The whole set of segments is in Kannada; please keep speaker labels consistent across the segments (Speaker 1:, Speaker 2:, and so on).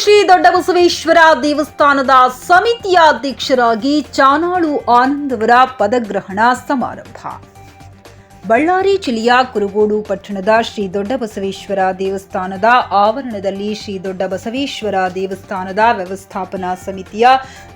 Speaker 1: ಶ್ರೀ ದೊಡ್ಡ ಬಸವೇಶ್ವರ ದೇವಸ್ಥಾನದ ಸಮಿತಿಯ ಅಧ್ಯಕ್ಷರಾಗಿ ಚಾನಾಳು ಆನಂದ್ ಅವರ ಪದಗ್ರಹಣ ಸಮಾರಂಭ. ಬಳ್ಳಾರಿ ಜಿಲ್ಲೆಯ ಕುರುಗೋಡು ಪಟ್ಟಣದ ಶ್ರೀ ದೊಡ್ಡ ಬಸವೇಶ್ವರ ದೇವಸ್ಥಾನದ ಆವರಣದಲ್ಲಿ ಶ್ರೀ ದೊಡ್ಡ ಬಸವೇಶ್ವರ ದೇವಸ್ಥಾನದ ವ್ಯವಸ್ಥಾಪನಾ ಸಮಿತಿಯ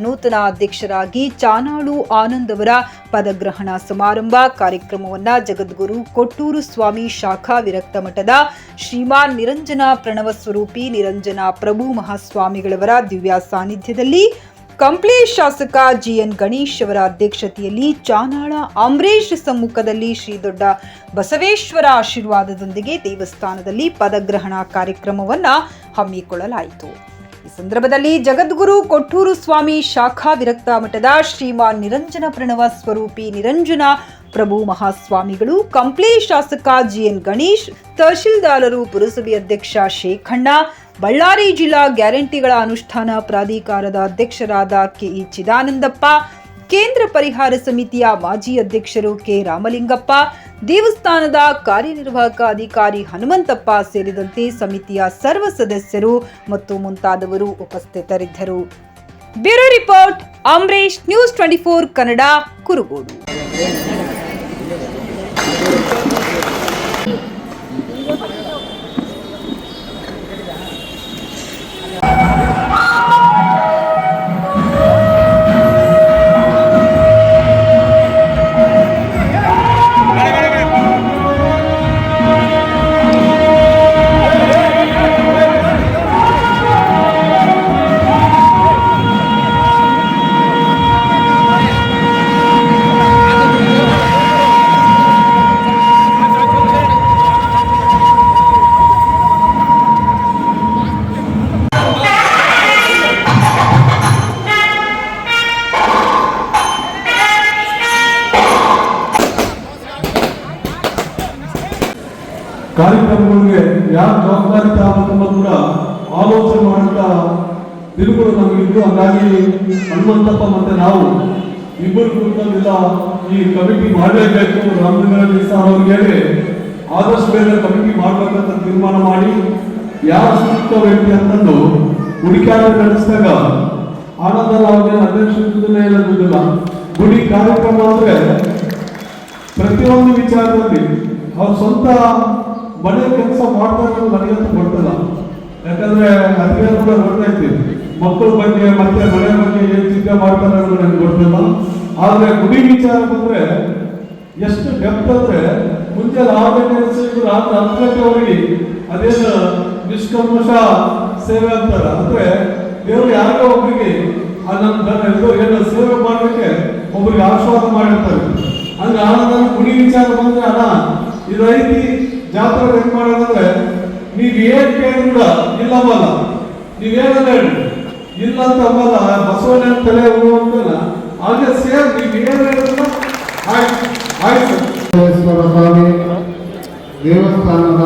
Speaker 1: ನೂತನ ಅಧ್ಯಕ್ಷರಾಗಿ ಚಾನಾಳು ಆನಂದ್ ಅವರ ಪದಗ್ರಹಣ ಸಮಾರಂಭ ಕಾರ್ಯಕ್ರಮವನ್ನು ಜಗದ್ಗುರು ಕೊಟ್ಟೂರು ಸ್ವಾಮಿ ಶಾಖಾ ವಿರಕ್ತ ಮಠದ ಶ್ರೀಮಾನ್ ನಿರಂಜನ ಪ್ರಣವ ಸ್ವರೂಪಿ ನಿರಂಜನ ಪ್ರಭು ಮಹಾಸ್ವಾಮಿಗಳವರ ದಿವ್ಯ ಸಾನ್ನಿಧ್ಯದಲ್ಲಿ ಕಂಪ್ಲಿ ಶಾಸಕ ಜಿಎನ್ ಗಣೇಶ್ ಅವರ ಅಧ್ಯಕ್ಷತೆಯಲ್ಲಿ ಚಾನಾಳ ಅಂಬರೀಶ್ ಸಮ್ಮುಖದಲ್ಲಿ ಶ್ರೀ ದೊಡ್ಡ ಬಸವೇಶ್ವರ ಆಶೀರ್ವಾದದೊಂದಿಗೆ ದೇವಸ್ಥಾನದಲ್ಲಿ ಪದಗ್ರಹಣ ಕಾರ್ಯಕ್ರಮವನ್ನು ಹಮ್ಮಿಕೊಳ್ಳಲಾಯಿತು. ಈ ಸಂದರ್ಭದಲ್ಲಿ ಜಗದ್ಗುರು ಕೊಟ್ಟೂರು ಸ್ವಾಮಿ ಶಾಖಾ ವಿರಕ್ತ ಮಠದ ಶ್ರೀಮಾನ್ ನಿರಂಜನ ಪ್ರಣವ ಸ್ವರೂಪಿ ನಿರಂಜನ ಪ್ರಭು ಮಹಾಸ್ವಾಮಿಗಳು, ಕಂಪ್ಲಿ ಶಾಸಕ ಜಿಎನ್ ಗಣೇಶ್, ತಹಶೀಲ್ದಾರರು, ಪುರಸಭೆ ಅಧ್ಯಕ್ಷ ಶೇಖಣ್ಣ, ಬಳ್ಳಾರಿ ಜಿಲ್ಲಾ ಗ್ಯಾರಂಟಿಗಳ ಅನುಷ್ಠಾನ ಪ್ರಾಧಿಕಾರದ ಅಧ್ಯಕ್ಷರಾದ ಕೆಇ ಚಿದಾನಂದಪ್ಪ, ಕೇಂದ್ರ ಪರಿಹಾರ ಸಮಿತಿಯ ಮಾಜಿ ಅಧ್ಯಕ್ಷರು ಕೆ ರಾಮಲಿಂಗಪ್ಪ, ದೇವಸ್ಥಾನದ ಕಾರ್ಯನಿರ್ವಾಹಕ ಅಧಿಕಾರಿ ಹನುಮಂತಪ್ಪ ಸೇರಿದಂತೆ ಸಮಿತಿಯ ಸರ್ವ ಸದಸ್ಯರು ಮತ್ತು ಮುಂತಾದವರು ಉಪಸ್ಥಿತರಿದ್ದರು. Bureau report Ambareesh, news 24 Kannada, Kurugodu.
Speaker 2: ಕಾರ್ಯಕ್ರಮಗಳಿಗೆ ಯಾರು ಜವಾಬ್ದಾರಿ ತಗೊಂಡು ಕೂಡ ಆಲೋಚನೆ ಮಾಡುತ್ತಾ ತಿರುಗಳು ನಮಗಿದ್ದು. ಹಾಗಾಗಿ ಹನುಮಂತಪ್ಪ ಮತ್ತೆ ನಾವು ಇಬ್ಬರು ಕುರಿತಲ್ಲ ಈ ಕಮಿಟಿ ಮಾಡಲೇಬೇಕು. ರಾಮಲಿಂಗರಲ್ಲಿ ಸಹ ಅವ್ರಿಗೆ ಹೇಳಿ ಆದಷ್ಟು ಬೇಗ ಕಮಿಟಿ ಮಾಡಬೇಕಂತ ತೀರ್ಮಾನ ಮಾಡಿ ಯಾರು ಸೂಕ್ತ ವ್ಯಕ್ತಿ ಅಂತಂದು ಹುಡುಕಾಟ ನಡೆಸಿದಾಗ ಆನಂದಲ್ಲ ಅವ್ರಿಗೆ ಅಧ್ಯಕ್ಷನೇ ಇಲ್ಲದಿಲ್ಲ. ಗುಡಿ ಕಾರ್ಯಕ್ರಮ ಅಂದ್ರೆ ಪ್ರತಿಯೊಂದು ವಿಚಾರದಲ್ಲಿ ಅವ್ರ ಸ್ವಂತ ಮನೆ ಕೆಲಸ ಮಾಡ್ತಾರೆ ನನಗಂತೂ ಕೊಡ್ತಲ್ಲ. ಯಾಕಂದ್ರೆ ಅಧಿಕಾರ ಕೂಡ ನೋಡ್ತಾ ಇರ್ತೀವಿ, ಮಕ್ಕಳ ಬಗ್ಗೆ ಮತ್ತೆ ಮನೆ ಬಗ್ಗೆ ಏನ್ ಚಿಂತೆ ಮಾಡ್ತಾರೆ ಅನ್ನೋದು ನನಗೆ ಗೊತ್ತಿಲ್ಲ. ಆದ್ರೆ ಗುಡಿ ವಿಚಾರ ಬಂದ್ರೆ ಎಷ್ಟು ಡೆಪ್ತ್ ಅಂದ್ರೆ ಮುಂಚೆ 6 ಗಂಟೆ ರಾತ್ರಿ 10 ಗಂಟೆವರೆಗೆ ಅದೇನು ನಿಷ್ಕಲ್ಮಶ ಸೇವೆ ಅಂತಾರ. ಅಂದ್ರೆ ದೇವರು ಯಾರೋ ಒಬ್ಬರಿಗೆ ಏನು ಸೇವೆ ಮಾಡ್ಲಿಕ್ಕೆ ಒಬ್ರಿಗೆ ಆಶೀರ್ವಾದ ಮಾಡಿರ್ತಾರೆ. ಹಂಗ ಗುಡಿ ವಿಚಾರ ಬಂದ್ರೆ ಅಣ್ಣ ಇದು ಐತಿ ಜಾತ್ರೆ ಹೆಂಗ್ ಮಾಡೋದಂದ್ರೆ ನೀವ್ ಏನ್ ಕೇಳಿ ಕೂಡ ಇಲ್ಲವಲ್ಲ, ನೀವೇನಲ್ಲ ಹೇಳಿ ಇಲ್ಲ ಅಂತ ಅಂಬಲ್ಲ. ಬಸವನ ತಲೆ ಹೋಗುವಂತಲ್ಲ ಹಾಗೆ ಸೇರ್ ನೀವ್ ಏನ್ ಹೇಳಿದ್ರು ಆಯ್ತು.
Speaker 3: ಸ್ವಾಮಿ ದೇವಸ್ಥಾನದ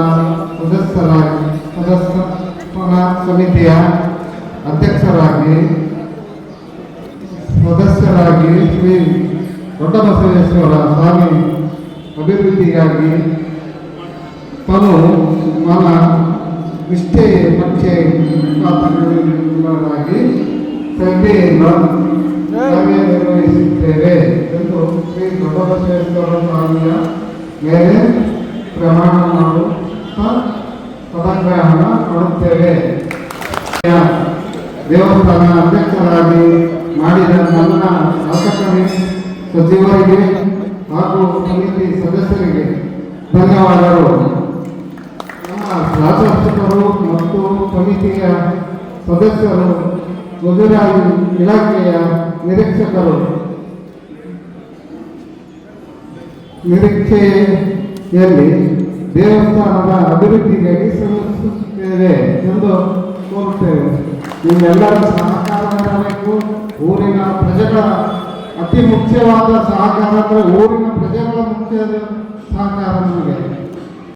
Speaker 3: ಸದಸ್ಯರ ಸಮಿತಿಯ ಅಧ್ಯಕ್ಷರಾಗಿ ಸದಸ್ಯರಾಗಿ ಶ್ರೀ ದೊಡ್ಡ ಬಸವೇಶ್ವರ ಸ್ವಾಮಿ ಅಭಿವೃದ್ಧಿಗಾಗಿ ತಾನು ಮನ ನಿಷ್ಠೆ ಪಕ್ಷೆ ಖಾತರಿಗಳಾಗಿ ಸಭೆಯನ್ನು ಕಾರ್ಯನಿರ್ವಹಿಸುತ್ತೇವೆ ಎಂದು ಶ್ರೀ ದೊಡ್ಡ ಬಸವೇಶ್ವರ ಸ್ವಾಮಿಯ ಮೇಲೆ ಪ್ರಮಾಣ ಮಾಡುತ್ತಾ ಪದಗ್ರಹಣ ಮಾಡುತ್ತೇವೆ. ದೇವಸ್ಥಾನ ಅಧ್ಯಕ್ಷರಾಗಿ ಮಾಡಿದ ನನ್ನ ಶಾಸಕರಿಗೆ, ಸಚಿವರಿಗೆ ಹಾಗೂ ಸಮಿತಿ ಸದಸ್ಯರಿಗೆ ಧನ್ಯವಾದಗಳು. ನಮ್ಮ ಶಾಸಕರು ಮತ್ತು ಸಮಿತಿಯ ಸದಸ್ಯರು, ಮುಜರಾಯಿ ಇಲಾಖೆಯ ನಿರೀಕ್ಷಕರು ನಿರೀಕ್ಷೆಯಲ್ಲಿ ದೇವಸ್ಥಾನದ ಅಭಿವೃದ್ಧಿಗಾಗಿ ಶ್ರಮಿಸುತ್ತೇವೆ ಎಂದು ಕೋರುತ್ತೇವೆ. ನಿಮ್ಮೆಲ್ಲರ ಸಹಕಾರ ಇರಬೇಕು. ಊರಿನ ಪ್ರಜೆಗಳ ಅತಿ ಮುಖ್ಯವಾದ ಸಹಕಾರ ಅಂದರೆ ಊರಿನ ಪ್ರಜೆಗಳ ಮುಖ್ಯ ಸಹಕಾರ ನಮಗೆ